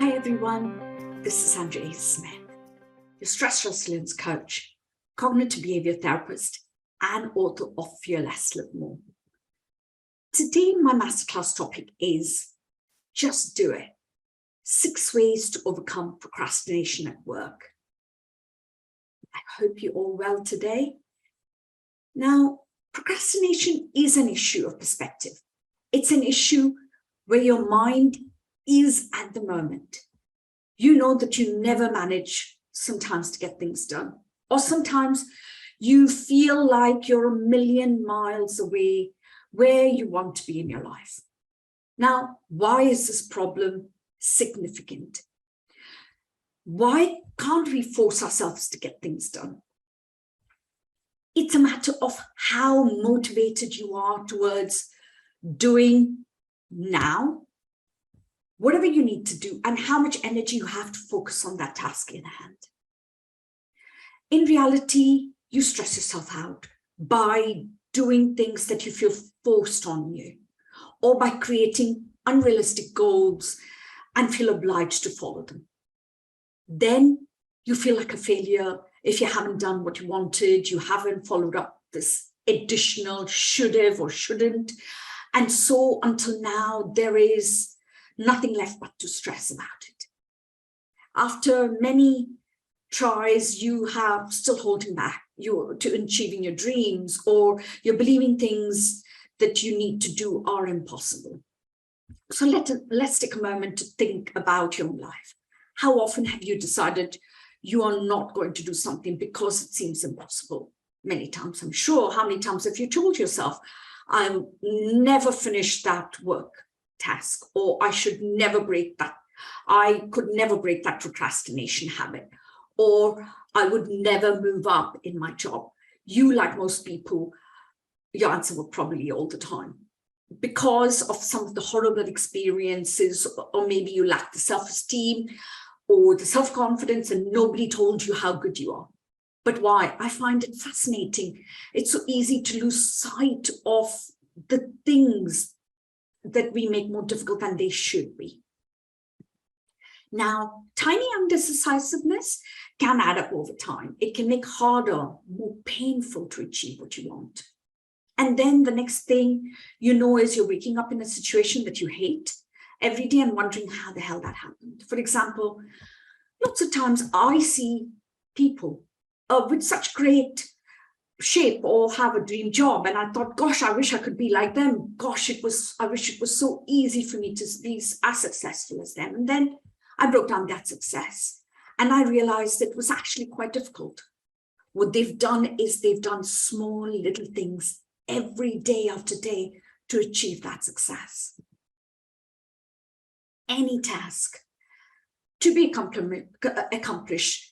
Hi everyone, this is Andrea Smith, your stress resilience coach, cognitive behavior therapist, and author of Fear Less, Live More. Today, my masterclass topic is just do it. 6 ways to overcome procrastination at work. I hope you're all well today. Now, procrastination is an issue of perspective. It's an issue where your mind is at the moment. You know that you never manage sometimes to get things done, or sometimes you feel like you're a million miles away where you want to be in your life. Now, why is this problem significant? Why can't we force ourselves to get things done? It's a matter of how motivated you are towards doing now whatever you need to do, and how much energy you have to focus on that task in hand. In reality, you stress yourself out by doing things that you feel forced on you, or by creating unrealistic goals and feel obliged to follow them. Then you feel like a failure if you haven't done what you wanted, you haven't followed up this additional should have or shouldn't. And so until now, there is nothing left but to stress about it. After many tries, you have still holding back to achieving your dreams, or you're believing things that you need to do are impossible. So let's take a moment to think about your own life. How often have you decided you are not going to do something because it seems impossible? Many times, I'm sure. How many times have you told yourself, I'll never finish that work task, or I should never break that. I could never break that procrastination habit, or I would never move up in my job. You, like most people, your answer will probably all the time, because of some of the horrible experiences, or maybe you lack the self-esteem or the self-confidence and nobody told you how good you are. But why? I find it fascinating. It's so easy to lose sight of the things that we make more difficult than they should be. Now, tiny undecisiveness can add up over time. It can make harder, more painful to achieve what you want. And then the next thing you know is you're waking up in a situation that you hate every day and wondering how the hell that happened. For example, lots of times I see people with such great shape or have a dream job, and I thought, gosh, I wish I could be like them. Gosh, I wish it was so easy for me to be as successful as them. And then I broke down that success and I realized it was actually quite difficult. What they've done is they've done small little things every day after day to achieve that success. Any task to be accomplished,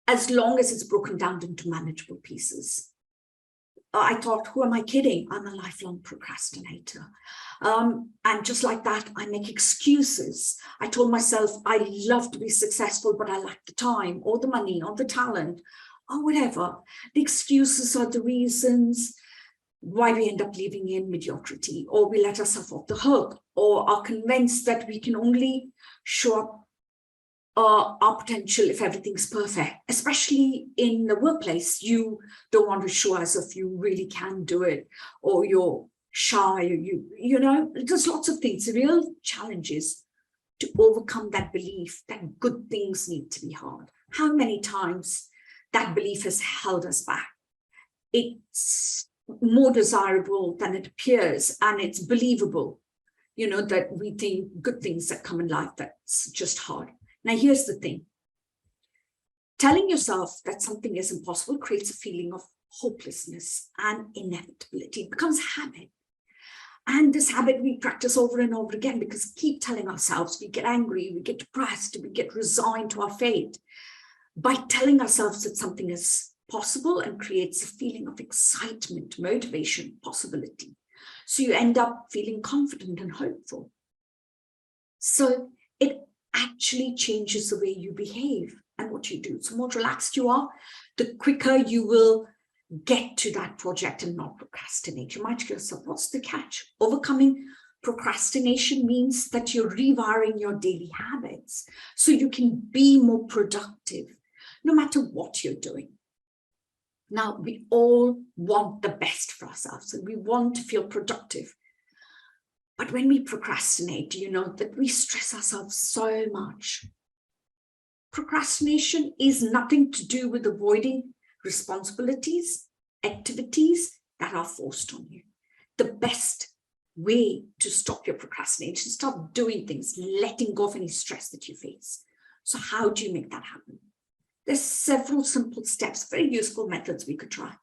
as long as it's broken down into manageable pieces. I thought, who am I kidding? I'm a lifelong procrastinator. And just like that, I make excuses. I told myself, I love to be successful, but I lack the time or the money or the talent or whatever. The excuses are the reasons why we end up living in mediocrity, or we let ourselves off the hook, or are convinced that we can only show up our potential if everything's perfect. Especially in the workplace, you don't want to show as if you really can do it, or you're shy, or you know, there's lots of things. The real challenge is to overcome that belief that good things need to be hard. How many times that belief has held us back? It's more desirable than it appears, and it's believable, you know, that we think good things that come in life, that's just hard. Now, here's the thing. Telling yourself that something is impossible creates a feeling of hopelessness and inevitability. It becomes a habit. And this habit we practice over and over again, because keep telling ourselves, we get angry, we get depressed, we get resigned to our fate. By telling ourselves that something is possible, and creates a feeling of excitement, motivation, possibility. So you end up feeling confident and hopeful. So it actually changes the way you behave and what you do. So more relaxed you are, the quicker you will get to that project and not procrastinate. You might ask yourself, what's the catch? Overcoming Procrastination means that you're rewiring your daily habits so you can be more productive, no matter what you're doing. Now, we all want the best for ourselves and we want to feel productive. But when we procrastinate, you know that we stress ourselves so much. Procrastination is nothing to do with avoiding responsibilities, activities that are forced on you. The best way to stop your procrastination, stop doing things, letting go of any stress that you face. So how do you make that happen? There's several simple steps, very useful methods we could try.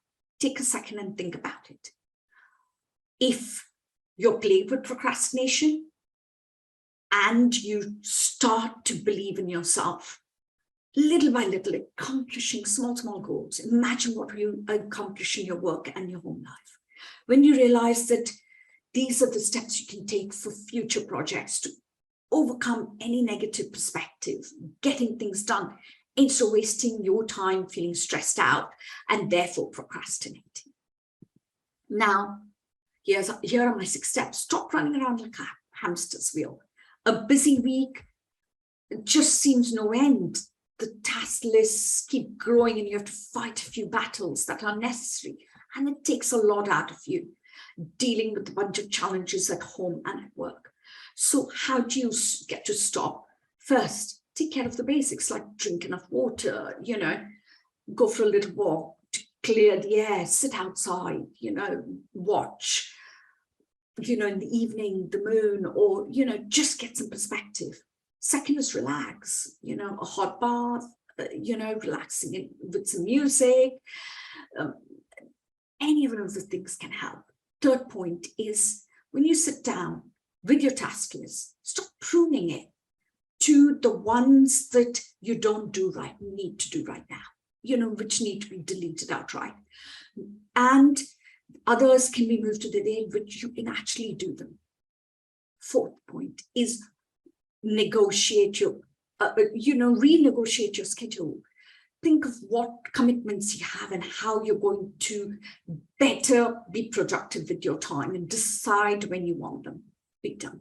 Take a second and think about it. If you're plagued with procrastination and you start to believe in yourself, little by little, accomplishing small goals. Imagine what you accomplish in your work and your home life. When you realize that these are the steps you can take for future projects to overcome any negative perspective, getting things done, instead of wasting your time feeling stressed out and therefore procrastinating. Now, here are my 6 steps. Stop running around like a hamster's wheel. A busy week just seems no end. The task lists keep growing and you have to fight a few battles that are necessary. And it takes a lot out of you, dealing with a bunch of challenges at home and at work. So how do you get to stop? First, take care of the basics, like drink enough water, go for a little walk to clear the air, sit outside, watch, in the evening, the moon, or, just get some perspective. Second is relax, a hot bath, relaxing with some music. Any one of the things can help. Third point is when you sit down with your task list, stop pruning it to the ones that you don't need to do right now, which need to be deleted outright. And others can be moved to the day in which you can actually do them. Fourth point is renegotiate your schedule. Think of what commitments you have and how you're going to better be productive with your time and decide when you want them. Be done.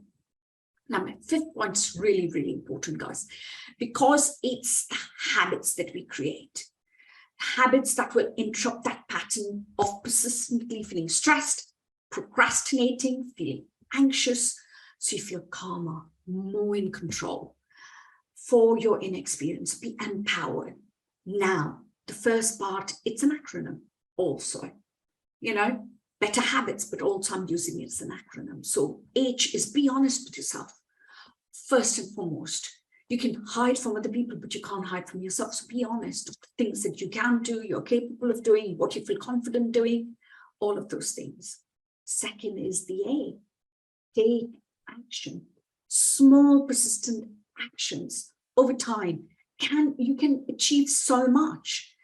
Now, my 5th point is really, really important, guys, because it's the habits that we create. Habits that will interrupt that pattern of persistently feeling stressed, procrastinating, feeling anxious, so you feel calmer, more in control. For your inexperience, be empowered. Now, the first part, it's an acronym also, better habits, but also I'm using it as an acronym. So H is be honest with yourself. First and foremost, you can hide from other people, but you can't hide from yourself. So be honest of the things that you can do, you're capable of doing, what you feel confident doing, all of those things. Second is the A, take action. Small, persistent actions over time. You can achieve so much.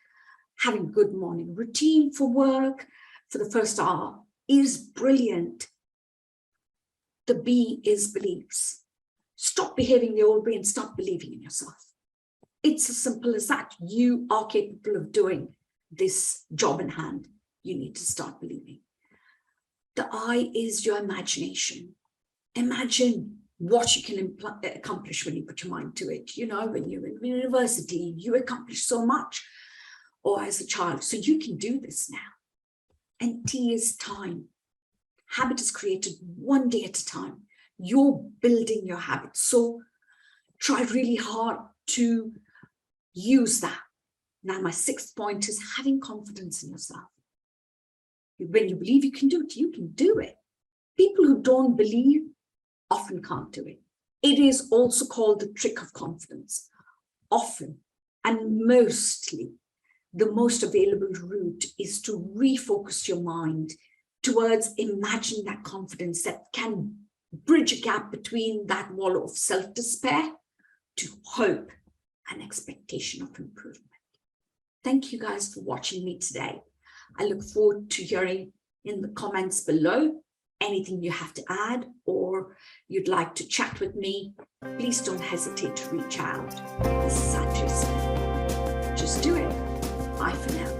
Having a good morning routine for work for the first hour is brilliant. The B is beliefs. Stop behaving the old way and start believing in yourself. It's as simple as that. You are capable of doing this job in hand. You need to start believing. The I is your imagination. Imagine what you can accomplish when you put your mind to it. When you're in university, you accomplish so much, or as a child. So you can do this now. And T is time. Habit is created one day at a time. You're building your habits. So try really hard to use that. Now, my 6th point is having confidence in yourself. When you believe you can do it, you can do it. People who don't believe often can't do it. It is also called the trick of confidence. Often and mostly, the most available route is to refocus your mind towards imagining that confidence that can bridge a gap between that wall of self-despair to hope and expectation of improvement. Thank you guys for watching me today. I look forward to hearing in the comments below anything you have to add or you'd like to chat with me. Please don't hesitate to reach out. This is Sanjay. Just do it. Bye for now.